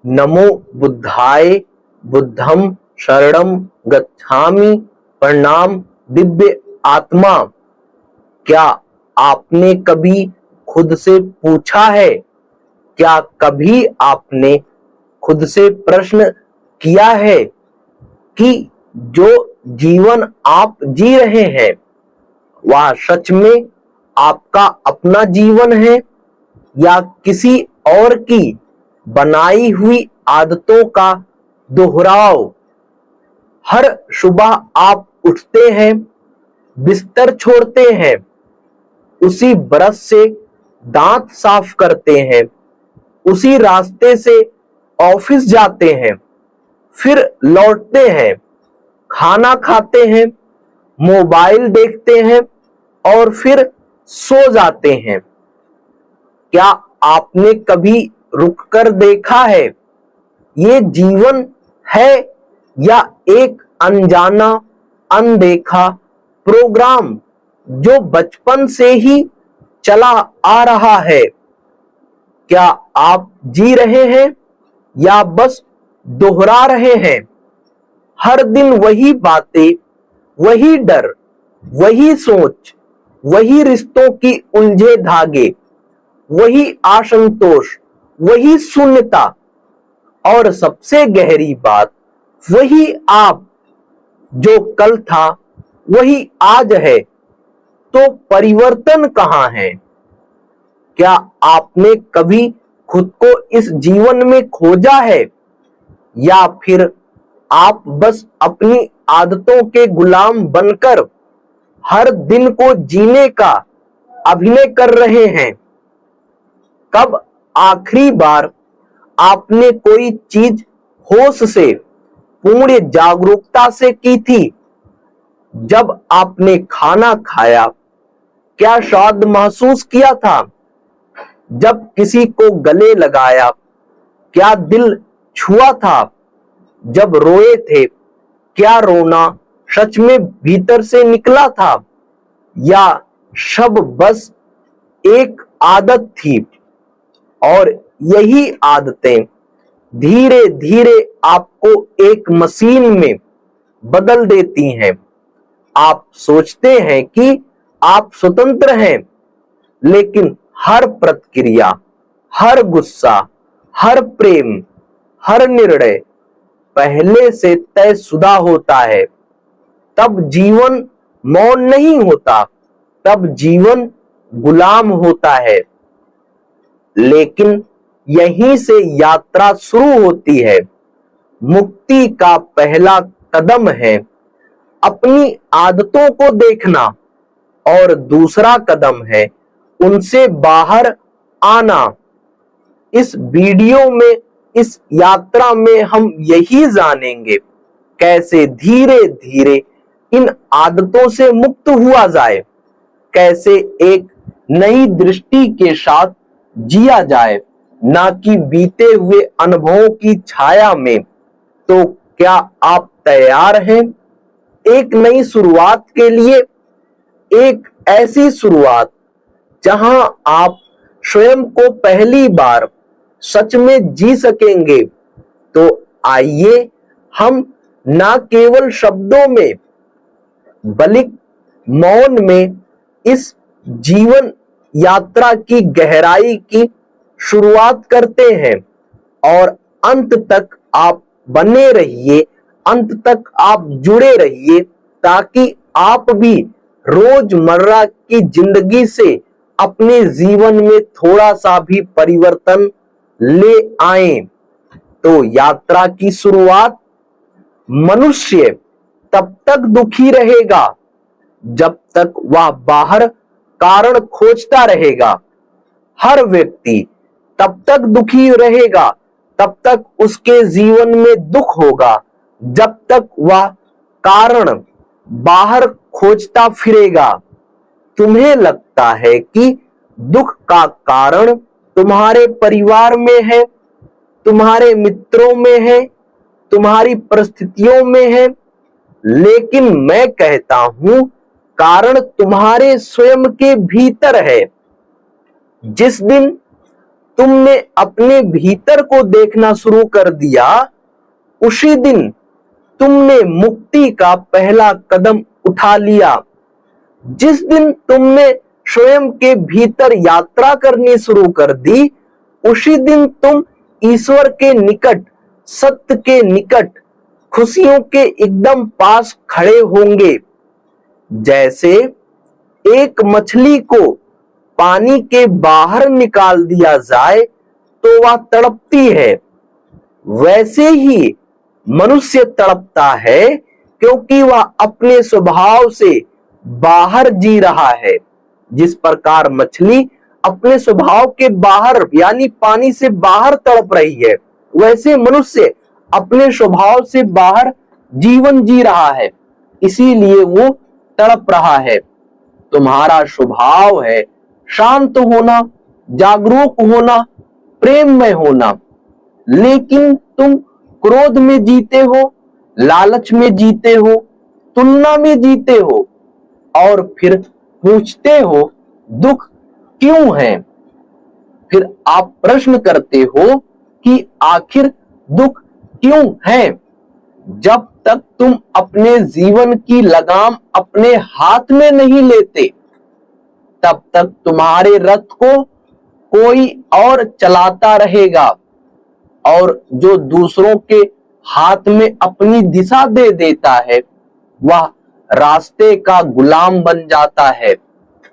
नमो बुद्धाय, बुद्धं शरणं गच्छामि, प्रणाम दिव्य आत्मा। क्या आपने कभी खुद से पूछा है, क्या कभी आपने खुद से प्रश्न किया है कि जो जीवन आप जी रहे हैं वह सच में आपका अपना जीवन है या किसी और की बनाई हुई आदतों का दोहराव? हर सुबह आप उठते हैं, बिस्तर छोड़ते हैं, उसी ब्रश से दांत साफ करते हैं, उसी रास्ते से ऑफिस जाते हैं, फिर लौटते हैं, खाना खाते हैं, मोबाइल देखते हैं और फिर सो जाते हैं। क्या आपने कभी रुककर देखा है ये जीवन है या एक अनजाना, अनदेखा प्रोग्राम जो बचपन से ही चला आ रहा है? क्या आप जी रहे हैं या बस दोहरा रहे हैं? हर दिन वही बातें, वही डर, वही सोच, वही रिश्तों की उलझे धागे, वही असंतोष, वही शून्यता और सबसे गहरी बात, वही आप जो कल था वही आज है। तो परिवर्तन कहाँ है? क्या आपने कभी खुद को इस जीवन में खोजा है या फिर आप बस अपनी आदतों के गुलाम बनकर हर दिन को जीने का अभिनय कर रहे हैं? कब आखिरी बार आपने कोई चीज होश से, पूर्ण जागरूकता से की थी? जब आपने खाना खाया, क्या स्वाद महसूस किया था? जब किसी को गले लगाया, क्या दिल छुआ था? जब रोए थे, क्या रोना सच में भीतर से निकला था या सब बस एक आदत थी? और यही आदतें धीरे धीरे आपको एक मशीन में बदल देती हैं। आप सोचते हैं कि आप स्वतंत्र हैं, लेकिन हर प्रतिक्रिया, हर गुस्सा, हर प्रेम, हर निर्णय पहले से तयशुदा होता है। तब जीवन मौन नहीं होता, तब जीवन गुलाम होता है। लेकिन यहीं से यात्रा शुरू होती है। मुक्ति का पहला कदम है अपनी आदतों को देखना और दूसरा कदम है उनसे बाहर आना। इस वीडियो में, इस यात्रा में हम यही जानेंगे कैसे धीरे धीरे इन आदतों से मुक्त हुआ जाए, कैसे एक नई दृष्टि के साथ जिया जाए, ना कि बीते हुए अनुभवों की छाया में। तो क्या आप तैयार हैं एक नई शुरुआत के लिए? एक ऐसी शुरुआत जहां आप स्वयं को पहली बार सच में जी सकेंगे। तो आइए हम ना केवल शब्दों में बल्कि मौन में इस जीवन यात्रा की गहराई की शुरुआत करते हैं। और अंत तक आप बने रहिए, अंत तक आप जुड़े रहिए, ताकि आप भी रोजमर्रा की जिंदगी से अपने जीवन में थोड़ा सा भी परिवर्तन ले आए। तो यात्रा की शुरुआत, मनुष्य तब तक दुखी रहेगा जब तक वह बाहर कारण खोजता रहेगा। हर व्यक्ति तब तक दुखी रहेगा, तब तक उसके जीवन में दुख होगा जब तक वह कारण बाहर खोजता फिरेगा। तुम्हें लगता है कि दुख का कारण तुम्हारे परिवार में है, तुम्हारे मित्रों में है, तुम्हारी परिस्थितियों में है, लेकिन मैं कहता हूं कारण तुम्हारे स्वयं के भीतर है। जिस दिन तुमने अपने भीतर को देखना शुरू कर दिया, उसी दिन तुमने मुक्ति का पहला कदम उठा लिया। जिस दिन तुमने स्वयं के भीतर यात्रा करनी शुरू कर दी, उसी दिन तुम ईश्वर के निकट, सत्य के निकट, खुशियों के एकदम पास खड़े होंगे। जैसे एक मछली को पानी के बाहर निकाल दिया जाए तो वह तड़पती है, वैसे ही मनुष्य तड़पता है, क्योंकि वह अपने स्वभाव से बाहर जी रहा है। जिस प्रकार मछली अपने स्वभाव के बाहर यानी पानी से बाहर तड़प रही है, वैसे मनुष्य अपने स्वभाव से बाहर जीवन जी रहा है, इसीलिए वो तड़प रहा है। तुम्हारा स्वभाव है शांत होना, जागरूक होना, प्रेम में होना, लेकिन तुम क्रोध में जीते हो, लालच में जीते हो, तुलना में जीते हो, और फिर पूछते हो दुख क्यों है। फिर आप प्रश्न करते हो कि आखिर दुख क्यों है। जब तक तुम अपने जीवन की लगाम अपने हाथ में नहीं लेते, तब तक तुम्हारे रथ को कोई और चलाता रहेगा, और जो दूसरों के हाथ में अपनी दिशा दे देता है, वह रास्ते का गुलाम बन जाता है।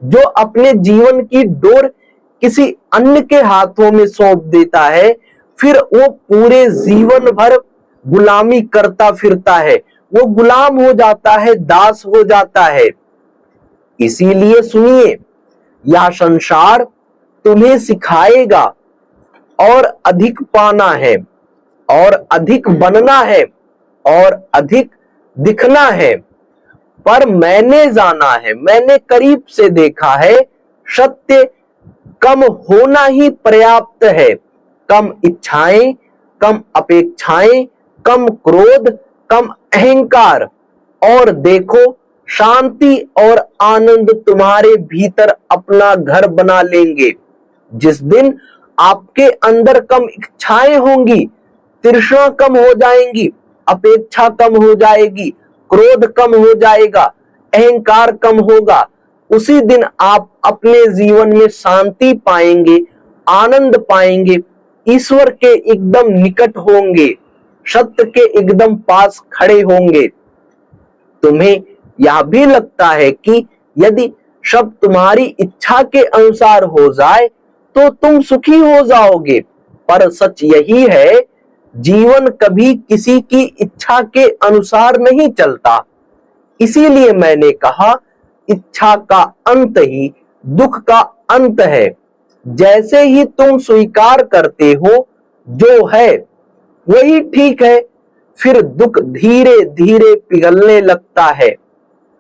जो अपने जीवन की डोर किसी अन्य के हाथों में सौंप देता है, फिर वो पूरे जीवन भर गुलामी करता फिरता है, वो गुलाम हो जाता है, दास हो जाता है। इसीलिए सुनिए, यह संसार तुम्हें सिखाएगा और अधिक पाना है, और अधिक बनना है, और अधिक दिखना है। पर मैंने जाना है, मैंने करीब से देखा है, सत्य कम होना ही पर्याप्त है। कम इच्छाएं, कम अपेक्षाएं, कम क्रोध, कम अहंकार, और देखो शांति और आनंद तुम्हारे भीतर अपना घर बना लेंगे। जिस दिन आपके अंदर कम इच्छाएं होंगी, तृष्णा कम हो जाएंगी, अपेक्षा कम हो जाएगी, क्रोध कम हो जाएगा, अहंकार कम होगा, उसी दिन आप अपने जीवन में शांति पाएंगे, आनंद पाएंगे, ईश्वर के एकदम निकट होंगे, सत्य के एकदम पास खड़े होंगे। तुम्हें यह भी लगता है कि यदि सब तुम्हारी इच्छा के अनुसार हो जाए तो तुम सुखी हो जाओगे, पर सच यही है, जीवन कभी किसी की इच्छा के अनुसार नहीं चलता। इसीलिए मैंने कहा, इच्छा का अंत ही दुख का अंत है। जैसे ही तुम स्वीकार करते हो जो है वही ठीक है, फिर दुख धीरे धीरे पिघलने लगता है।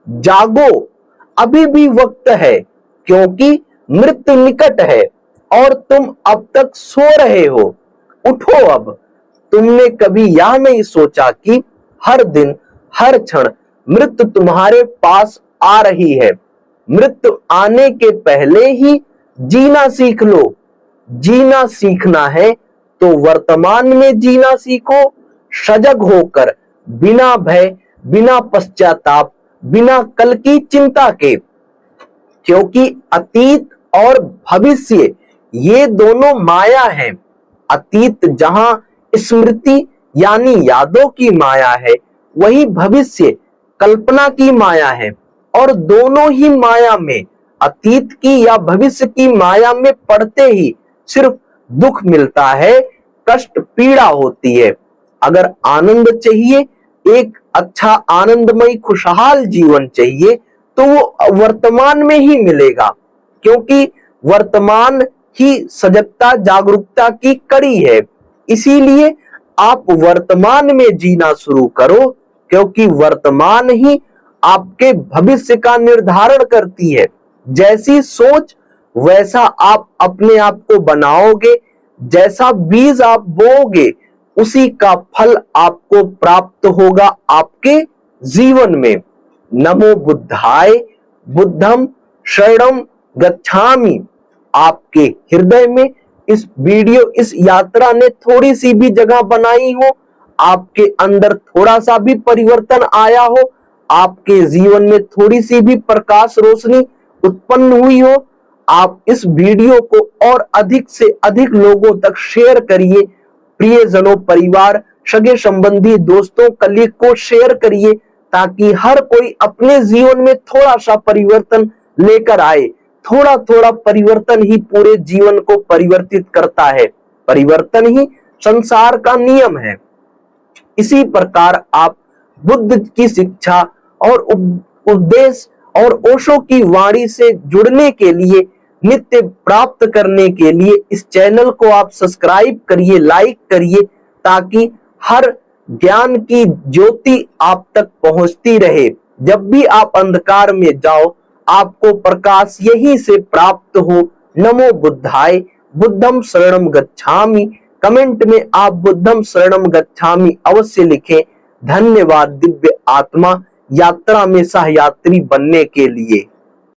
जागो, अभी भी वक्त है, क्योंकि मृत्यु निकट है और तुम अब तक सो रहे हो। उठो अब। तुमने कभी यह नहीं सोचा कि हर दिन, हर क्षण मृत्यु तुम्हारे पास आ रही है। मृत्यु आने के पहले ही जीना सीख लो। जीना सीखना है तो वर्तमान में जीना सीखो, सजग होकर, बिना भय, बिना पश्चाताप, बिना कल की चिंता के। क्योंकि अतीत और भविष्य ये दोनों माया हैं। अतीत जहां स्मृति यानी यादों की माया है, वही भविष्य कल्पना की माया है। और दोनों ही माया में, अतीत की या भविष्य की माया में पड़ते ही सिर्फ दुख मिलता है, कष्ट, पीड़ा होती है। अगर आनंद चाहिए, एक अच्छा आनंदमय खुशहाल जीवन चाहिए, तो वो वर्तमान में ही मिलेगा, क्योंकि वर्तमान ही सजगता, जागरूकता की कड़ी है। इसीलिए आप वर्तमान में जीना शुरू करो, क्योंकि वर्तमान ही आपके भविष्य का निर्धारण करती है। जैसी सोच वैसा आप अपने आप को बनाओगे, जैसा बीज आप बोओगे उसी का फल आपको प्राप्त होगा आपके जीवन में। नमो बुद्धाय, बुद्धम शरणम गच्छामि। आपके हृदय में इस यात्रा ने थोड़ी सी भी जगह बनाई हो, आपके अंदर थोड़ा सा भी परिवर्तन आया हो, आपके जीवन में थोड़ी सी भी प्रकाश रोशनी उत्पन्न हुई हो, आप इस वीडियो को और अधिक से अधिक लोगों तक शेयर करिए। प्रियजनों, परिवार, सगे संबंधी, दोस्तों, कलीग को शेयर करिए ताकि हर कोई अपने जीवन में थोड़ा सा परिवर्तन लेकर आए। थोड़ा थोड़ा परिवर्तन ही पूरे जीवन को परिवर्तित करता है। परिवर्तन ही संसार का नियम है। इसी प्रकार आप बुद्ध की शिक्षा और उपदेश और ओशो की वाणी से जुड़ने के लिए, नित्य प्राप्त करने के लिए इस चैनल को आप सब्सक्राइब करिए, लाइक करिए, ताकि हर ज्ञान की ज्योति आप तक पहुंचती रहे। जब भी आप अंधकार में जाओ, आपको प्रकाश यहीं से प्राप्त हो। नमो बुद्धाय। बुद्धम शरणम गच्छामि। कमेंट में आप बुद्धम शरणम गच्छामि अवश्य लिखें। धन्यवाद दिव्य आत्मा यात्रा में सहयात्री बनने के लिए।